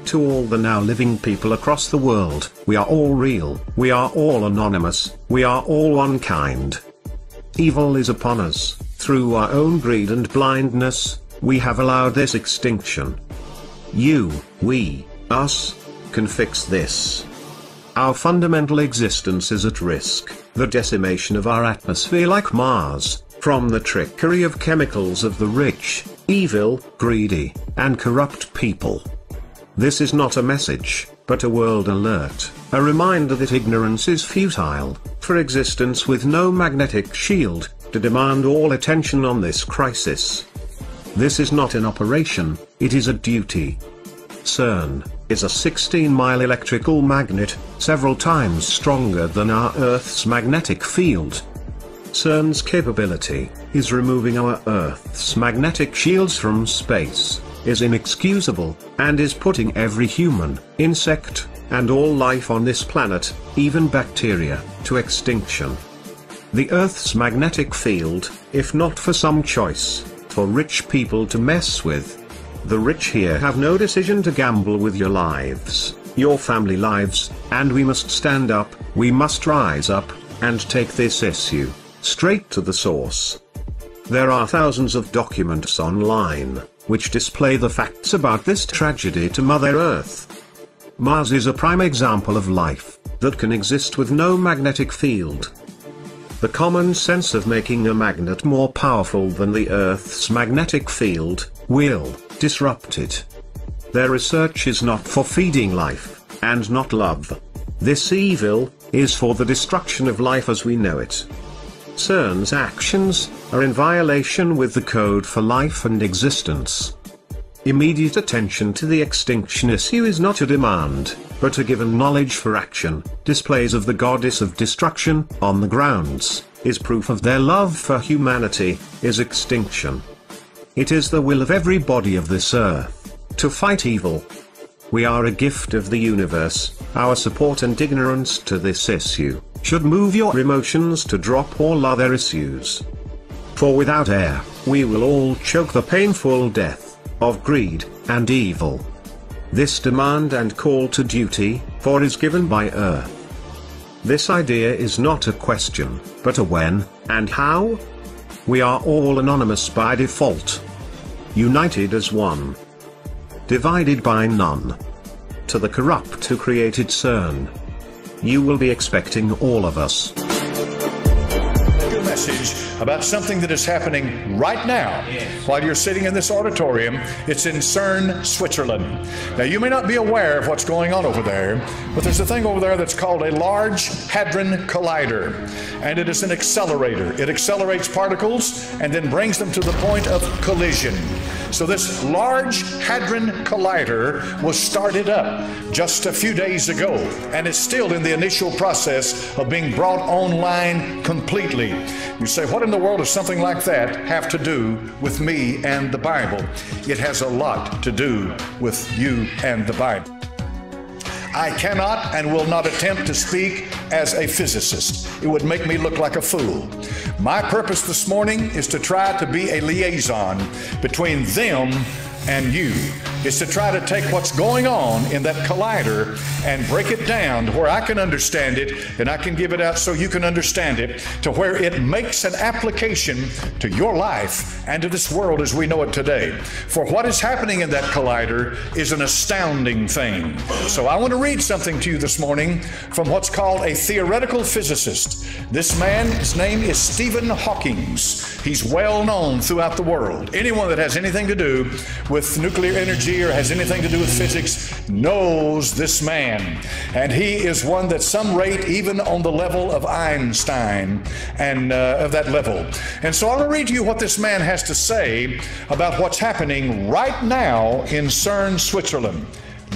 To all the now living people across the world, we are all real, we are all anonymous, we are all one kind. Evil is upon us. Through our own greed and blindness, we have allowed this extinction. You, we, us, can fix this. Our fundamental existence is at risk. The decimation of our atmosphere like Mars, from the trickery of chemicals of the rich, evil, greedy, and corrupt people. This is not a message, but a world alert, a reminder that ignorance is futile, for existence with no magnetic shield, to demand all attention on this crisis. This is not an operation, it is a duty. CERN is a 16-mile electrical magnet, several times stronger than our Earth's magnetic field. CERN's capability is removing our Earth's magnetic shields from space, is inexcusable, and is putting every human, insect, and all life on this planet, even bacteria, to extinction. The Earth's magnetic field, if not for some choice, for rich people to mess with. The rich here have no decision to gamble with your lives, your family lives, and we must stand up, we must rise up, and take this issue straight to the source. There are thousands of documents online, which display the facts about this tragedy to Mother Earth. Mars is a prime example of life that can exist with no magnetic field. The common sense of making a magnet more powerful than the Earth's magnetic field will disrupt it. Their research is not for feeding life, and not love. This evil is for the destruction of life as we know it. CERN's actions are in violation with the code for life and existence. Immediate attention to the extinction issue is not a demand, but a given knowledge for action. Displays of the goddess of destruction on the grounds is proof of their love for humanity, is extinction. It is the will of everybody of this earth to fight evil. We are a gift of the universe. Our support and ignorance to this issue should move your emotions to drop all other issues. For without air, we will all choke the painful death of greed and evil. This demand and call to duty, for is given by Earth. This idea is not a question, but a when and how. We are all anonymous by default. United as one. Divided by none. To the corrupt who created CERN. You will be expecting all of us. A message about something that is happening right now while you're sitting in this auditorium. It's in CERN, Switzerland. Now you may not be aware of what's going on over there, but there's a thing over there that's called a Large Hadron Collider, and it is an accelerator. It accelerates particles and then brings them to the point of collision. So this Large Hadron Collider was started up just a few days ago, and it's still in the initial process of being brought online completely. You say, what in the world does something like that have to do with me and the Bible? It has a lot to do with you and the Bible. I cannot and will not attempt to speak as a physicist. It would make me look like a fool. My purpose this morning is to try to be a liaison between them and you. It's to try to take what's going on in that collider and break it down to where I can understand it, and I can give it out so you can understand it, to where it makes an application to your life and to this world as we know it today. For what is happening in that collider is an astounding thing. So I want to read something to you this morning from what's called a theoretical physicist. This man, his name is Stephen Hawking. He's well known throughout the world. Anyone that has anything to do with nuclear energy or has anything to do with physics knows this man. And he is one that some rate even on the level of Einstein and of that level. And so I want to read to you what this man has to say about what's happening right now in CERN, Switzerland.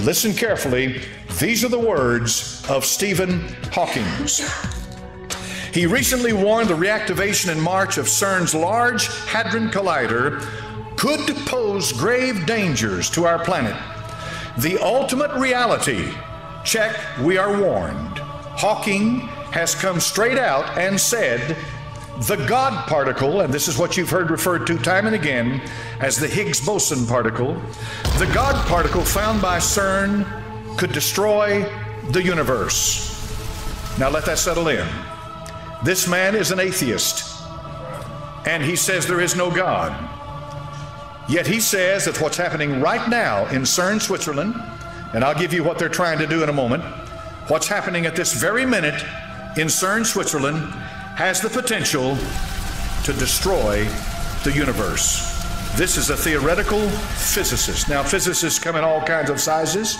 Listen carefully. These are the words of Stephen Hawking. He recently warned the reactivation in March of CERN's Large Hadron Collider could pose grave dangers to our planet. The ultimate reality check, we are warned. Hawking has come straight out and said the God particle, and this is what you've heard referred to time and again as the Higgs boson particle, the God particle found by CERN could destroy the universe. Now let that settle in. This man is an atheist, and he says there is no God. Yet he says that what's happening right now in CERN, Switzerland, and I'll give you what they're trying to do in a moment, what's happening at this very minute in CERN, Switzerland, has the potential to destroy the universe. This is a theoretical physicist. Now, physicists come in all kinds of sizes.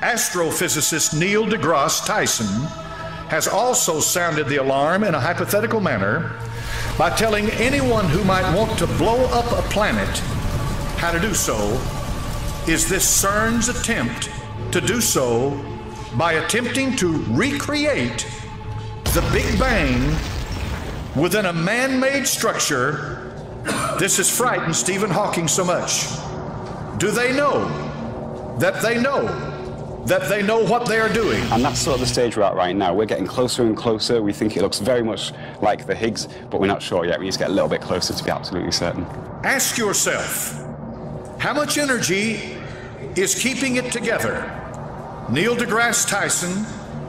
Astrophysicist Neil deGrasse Tyson has also sounded the alarm in a hypothetical manner by telling anyone who might want to blow up a planet how to do so is this CERN's attempt to do so by attempting to recreate the Big Bang within a man-made structure. This has frightened Stephen Hawking so much. Do they know that they know what they are doing? And that's sort of the stage we're at right now. We're getting closer and closer. We think it looks very much like the Higgs, but we're not sure yet. We need to get a little bit closer to be absolutely certain. Ask yourself, how much energy is keeping it together? Neil deGrasse Tyson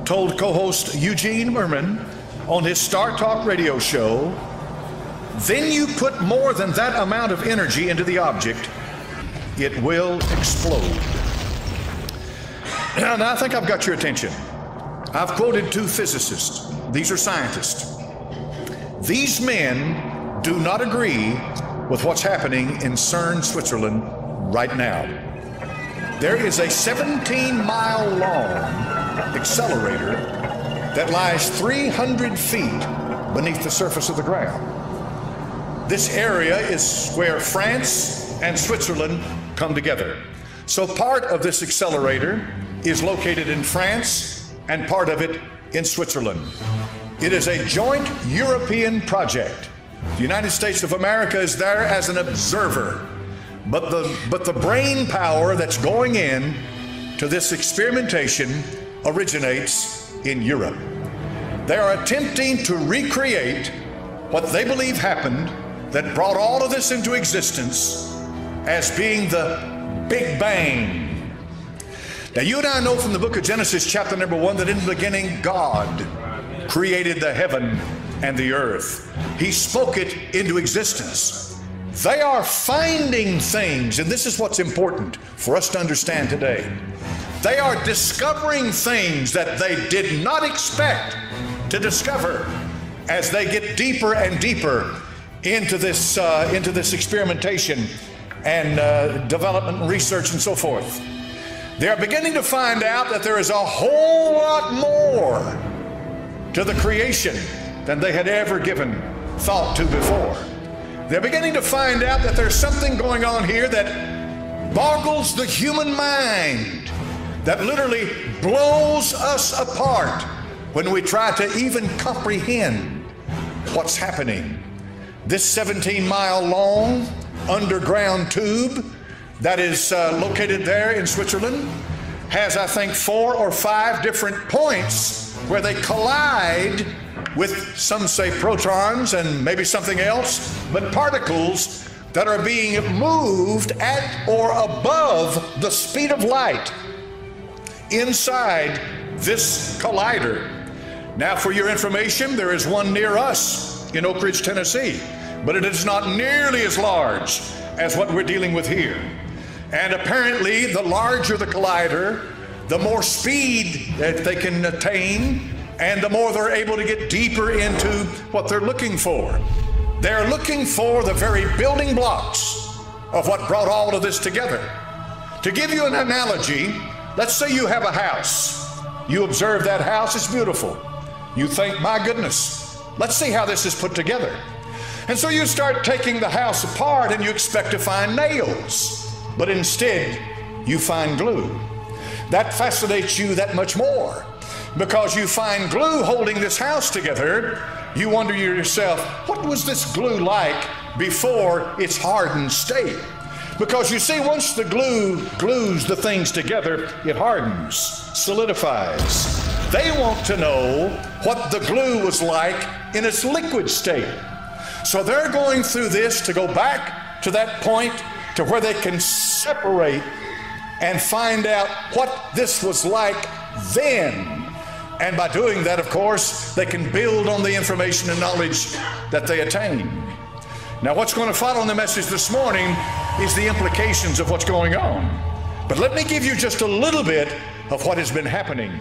told co-host Eugene Merman on his Star Talk radio show, then you put more than that amount of energy into the object, it will explode. Now I think I've got your attention. I've quoted two physicists. These are scientists. These men do not agree with what's happening in CERN, Switzerland right now. There is a 17-mile long accelerator that lies 300 feet beneath the surface of the ground. This area is where France and Switzerland come together. So part of this accelerator is located in France and part of it in Switzerland. It is a joint European project. The United States of America is there as an observer, but the brain power that's going in to this experimentation originates in Europe. They are attempting to recreate what they believe happened that brought all of this into existence as being the Big Bang. Now, you and I know from the book of Genesis, chapter number 1, that in the beginning, God created the heaven and the earth. He spoke it into existence. They are finding things, and this is what's important for us to understand today. They are discovering things that they did not expect to discover as they get deeper and deeper into this experimentation and development and research and so forth. They are beginning to find out that there is a whole lot more to the creation than they had ever given thought to before. They're beginning to find out that there's something going on here that boggles the human mind, that literally blows us apart when we try to even comprehend what's happening. This 17-mile long underground tube that is located there in Switzerland has, I think, 4 or 5 different points where they collide with, some say, protons and maybe something else, but particles that are being moved at or above the speed of light inside this collider. Now, for your information, there is one near us in Oak Ridge, Tennessee, but it is not nearly as large as what we're dealing with here. And apparently, the larger the collider, the more speed that they can attain, and the more they're able to get deeper into what they're looking for. They're looking for the very building blocks of what brought all of this together. To give you an analogy, let's say you have a house. You observe that house, it's beautiful. You think, my goodness, let's see how this is put together. And so you start taking the house apart and you expect to find nails, but instead you find glue. That fascinates you that much more because you find glue holding this house together. You wonder to yourself, what was this glue like before its hardened state? Because you see, once the glue glues the things together, it hardens, solidifies. They want to know what the glue was like in its liquid state. So they're going through this to go back to that point to where they can separate and find out what this was like then. And by doing that, of course, they can build on the information and knowledge that they attain. Now, what's going to follow in the message this morning is the implications of what's going on. But let me give you just a little bit of what has been happening.